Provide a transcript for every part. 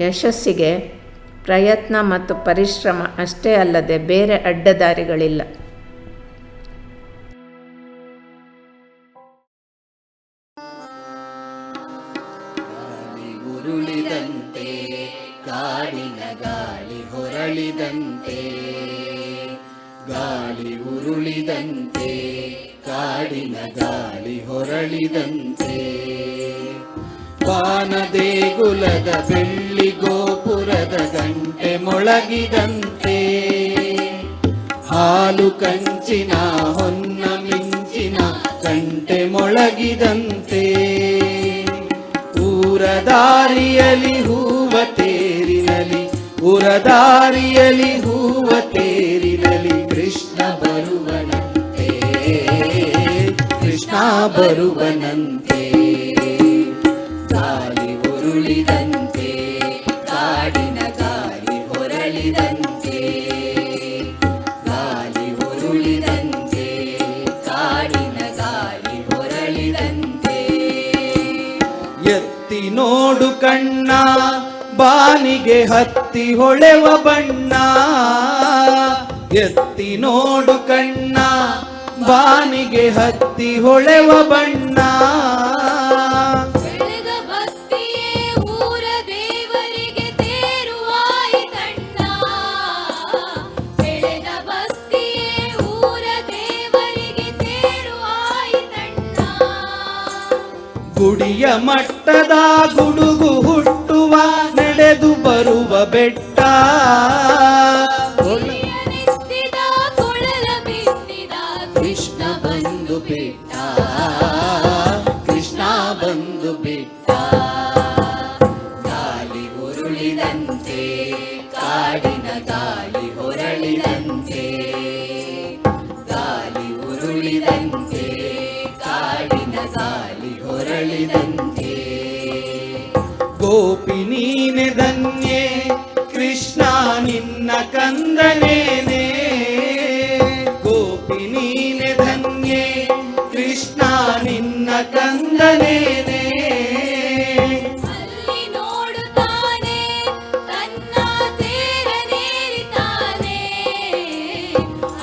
ಯಶಸ್ಸಿಗೆ ಪ್ರಯತ್ನ ಮತ್ತು ಪರಿಶ್ರಮ ಅಷ್ಟೇ ಅಲ್ಲದೆ ಬೇರೆ ಅಡ್ಡದಾರಿಗಳಿಲ್ಲ. ಉರುಳಿದಂತೆ ಕಾಡಿನ ಗಾಳಿ ಹೊರಳಿದಂತೆ, ಗಾಳಿ ಉರುಳಿದಂತೆ ಕಾಡಿನ ಗಾಳಿ ಹೊರಳಿದಂತೆ, ವಾನದೇಗುಲದ ಬೆಳ್ಳಿ ಗೋಪುರದ ಗಂಟೆ ಮೊಳಗಿದಂತೆ, ಹಾಲು ಕಂಚಿನ ಹೊನ್ನ ಮಿಂಚಿನ ಗಂಟೆ ಮೊಳಗಿದಂತೆ, ಊರದಾರಿಯಲಿ ಹೂವ ತೇರಿನಲಿ, ಊರದಾರಿಯಲಿ ಹೂವ ತೇರಿನಲಿ ಕೃಷ್ಣ ಬರುವನಂತೆ, ಕೃಷ್ಣ ಬರುವನಂತೆ, ಗಾಳಿ ಉರುಳಿದಂತೆ ಕಾಡಿನ ಗಾಳಿ ಹೊರಳಿದಂತೆ, ಗಾಳಿ ಉರುಳಿದಂತೆ ಕಾಡಿನ ಗಾಳಿ ಹೊರಳಿದಂತೆ, ಎತ್ತಿ ನೋಡು ಕಣ್ಣ ಬಾನಿಗೆ ಹತ್ತಿ ಹೊಳೆವ ಬಣ್ಣ, ಎತ್ತಿ ನೋಡು ಕಣ್ಣ ಬಾನಿಗೆ ಹತ್ತಿ ಹೊಳೆವ ಬಣ್ಣ, ಬೆಳೆದ ಭಕ್ತಿಯೇ ಊರ ದೇವರಿಗೆ ತೇರುವಾಯಿತಣ್ಣ, ಬೆಳೆದ ಭಕ್ತಿಯೇ ಊರ ದೇವರಿಗೆ ತೇರುವಾಯಿತಣ್ಣ, ಗುಡಿಯ ಮಟ್ಟದ ಗುಡುಗು ಹುಟ್ಟುವ ನಡೆದು ಬರುವ ಬೆಟ್ಟ, ನೆತ್ತಿದ ಕೊಳಲ ಬಿತ್ತಿದ ಕೃಷ್ಣ ಬಂದು ಬಿಟ್ಟ, ಕೃಷ್ಣ ಬಂದು ಬಿಟ್ಟ, ಗಾಳಿ ಉರುಳಿದಂತೆ ಕಾಡಿನ ಗಾಳಿ ಹೊರಳಿದಂತೆ, ಗಾಳಿ ಉರುಳಿದಂತೆ ಕಾಡಿನ ಗಾಳಿ ಹೊರಳಿದಂತೆ, ಗೋಪಿ ನೀನೆ ಧನ್ಯೆ ಕೃಷ್ಣ ನಿನ್ನ ಕಂದನೇನೆ, ಗೋಪಿ ನೀನೆ ಧನ್ಯೆ ಕೃಷ್ಣ ನಿನ್ನ ಕಂದನೇನೆ, ಅಲ್ಲಿ ನೋಡುತ್ತಾನೆ ತನ್ನ ತೇರನೇರಿತಾನೆ,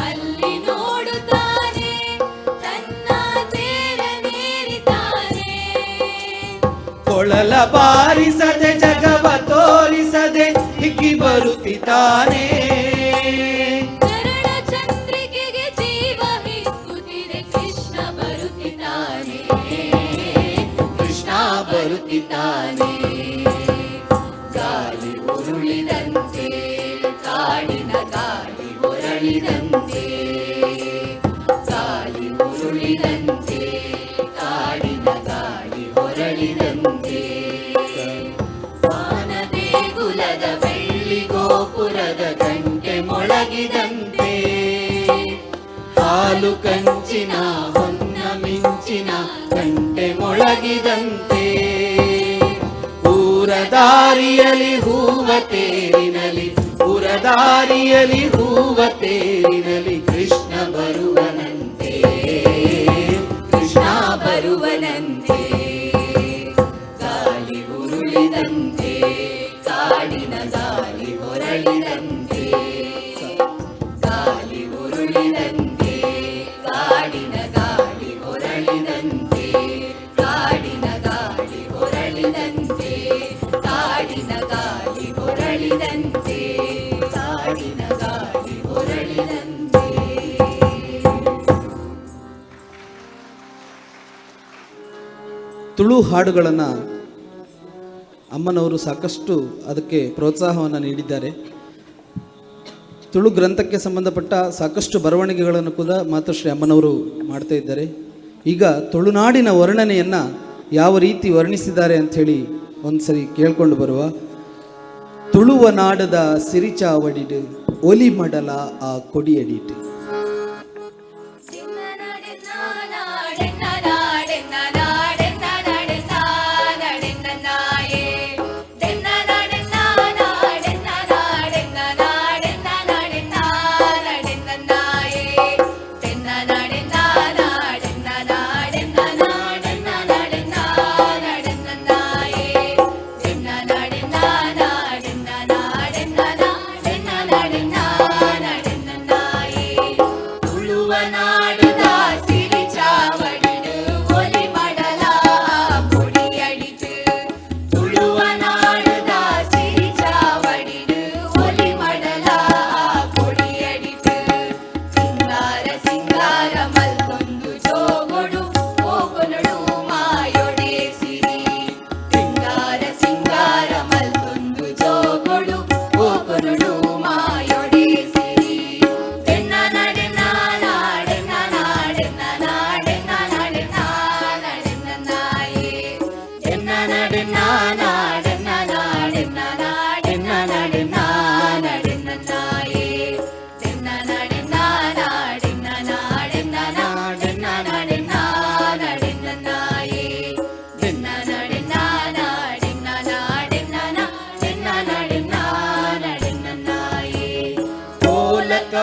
ಅಲ್ಲಿ ನೋಡುತ್ತಾನೆ ತನ್ನ ತೇರನೇರಿತಾನೆ, ಕೊಳಲ ಬಾರಿಸದೆ ಜಗವ ತೋರಿಸದೆ ಹಿಕ್ಕಿ ಬರುತ್ತಿದ್ದಾನೆ, ಚರಣ ಚಂದ್ರಿಕೆಗೆ ಜೀವ ಹಿಕ್ಕುತ್ತಿದೆ ಕೃಷ್ಣ ಬರುತ್ತಿದ್ದಾನೆ, ಕೃಷ್ಣ ಬರುತ್ತಿದ್ದಾನೆ, ಗಾಳಿ ಉರುಳಿದಂತೆ ಕಾಡಿನ ಗಾಳಿ ಹೊರಳಿದಂತೆ, ಗಾಳಿ ಉರುಳಿದಂತೆ ಕಾಡಿನ ಗಾಳಿ ಹೊರಳಿದಂತೆ, ವಾನದೇಗುಲದ ಬೆಳ್ಳಿ ಗೋಪುರದ ಗಂಟೆ ಮೊಳಗಿದಂತೆ, ಹಾಲು ಕಂಚಿನ ಹೊನ್ನ ಮಿಂಚಿನ ಗಂಟೆ ಮೊಳಗಿದಂತೆ, ಊರದಾರಿಯಲಿ ಹೂವ ತೇರಿನಲಿ, ಊರದಾರಿಯಲಿ ಹೂವ ತೇರಿನಲಿ ಕೃಷ್ಣ ಬರುವನಂತೆ, ಕೃಷ್ಣ ಬರುವನಂತೆ, ಗಾಳಿ ಉರುಳಿದಂತೆ ಕಾಡಿನ ಗಾಳಿ ಹೊರಳಿದಂತೆ, ಗಾಳಿ ಉರುಳಿದಂತೆ ಕಾಡಿನ ಗಾಳಿ ಹೊರಳಿದಂತೆ, ಕಾಡಿನ ಗಾಳಿ ಹೊರಳಿದಂತೆ, ಕಾಡಿನ ಗಾಳಿ ಹೊರಳಿದಂತೆ, ಕಾಡಿನ ಗಾಳಿ ಹೊರಳಿದಂತೆ. ತುಳು ಹಾಡುಗಳನ್ನು ಅಮ್ಮನವರು ಸಾಕಷ್ಟು ಅದಕ್ಕೆ ಪ್ರೋತ್ಸಾಹವನ್ನು ನೀಡಿದ್ದಾರೆ. ತುಳು ಗ್ರಂಥಕ್ಕೆ ಸಂಬಂಧಪಟ್ಟ ಸಾಕಷ್ಟು ಬರವಣಿಗೆಗಳನ್ನು ಕೂಡ ಮಾತೃಶ್ರೀ ಅಮ್ಮನವರು ಮಾಡ್ತಾ ಇದ್ದಾರೆ. ಈಗ ತುಳುನಾಡಿನ ವರ್ಣನೆಯನ್ನು ಯಾವ ರೀತಿ ವರ್ಣಿಸಿದ್ದಾರೆ ಅಂಥೇಳಿ ಒಂದು ಸರಿ ಕೇಳ್ಕೊಂಡು ಬರುವ. ತುಳುವ ನಾಡದ ಸಿರಿಚಾವಡಿಡು ಒಲಿ ಮಡಲ ಆ ಕೊಡಿಯಡಿಟ್ಟು,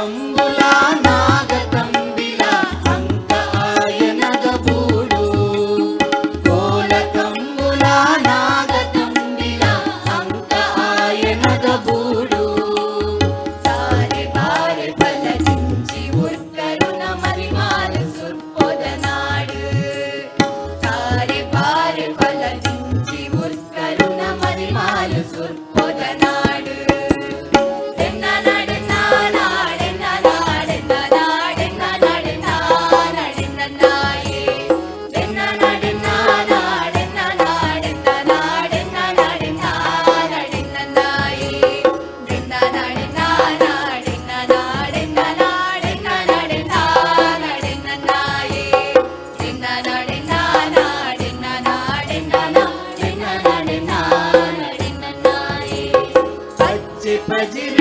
ಕಂಬುಲ ನಾಗ ತಂಬಿಲ ಅಂಕ ಆಯನದ ಬೂಡು ಕೋಲ ಕಂಬುಲ ನಾಗ ತಂಬಿಲ ಅಂಕ ಆಯನದ ಬೂಡು ಸಾರೆ ಬಾರೆ ಫಲದಿಂಚಿ ಉರ್ಕರುಣ ಮರಿಮಾಲ ಸುರ್ಪೊದ ನಾಡು ಸಾರೆ ಬಾರೆ ಫಲದಿಂಚಿ ಉರ್ಕರುಣ ಮರಿಮಾಲ ಸುರ್ಪೊದ ನಾಡು ಎನ್ನ ನಾಡೆ ನಾಡೆನ್ನ ನಾಡೆನ್ನ ನಾಡೆನ್ನ ನಾಡೆನ್ನ ನಾಡೆನ್ನ ನಾಯೇ ಎನ್ನ ನಾಡೆ ನಾಡೆನ್ನ ನಾಡೆನ್ನ ನಾಡೆನ್ನ ನಾಡೆನ್ನ ನಾಡೆನ್ನ ನಾಯೇ ಎನ್ನ ನಾಡೆ ನಾಡೆನ್ನ ನಾಡೆನ್ನ ನಾಡೆನ್ನ ನಾಡೆನ್ನ ನಾಡೆನ್ನ ನಾಯೇ ಎನ್ನ ನಾಡೆ ನಾಡೆನ್ನ ನಾಡೆನ್ನ ನಾಡೆನ್ನ ನಾಡೆನ್ನ ನಾಡೆನ್ನ ನಾಯೇ ಅಜ್ಜಿ ಪಜಿರ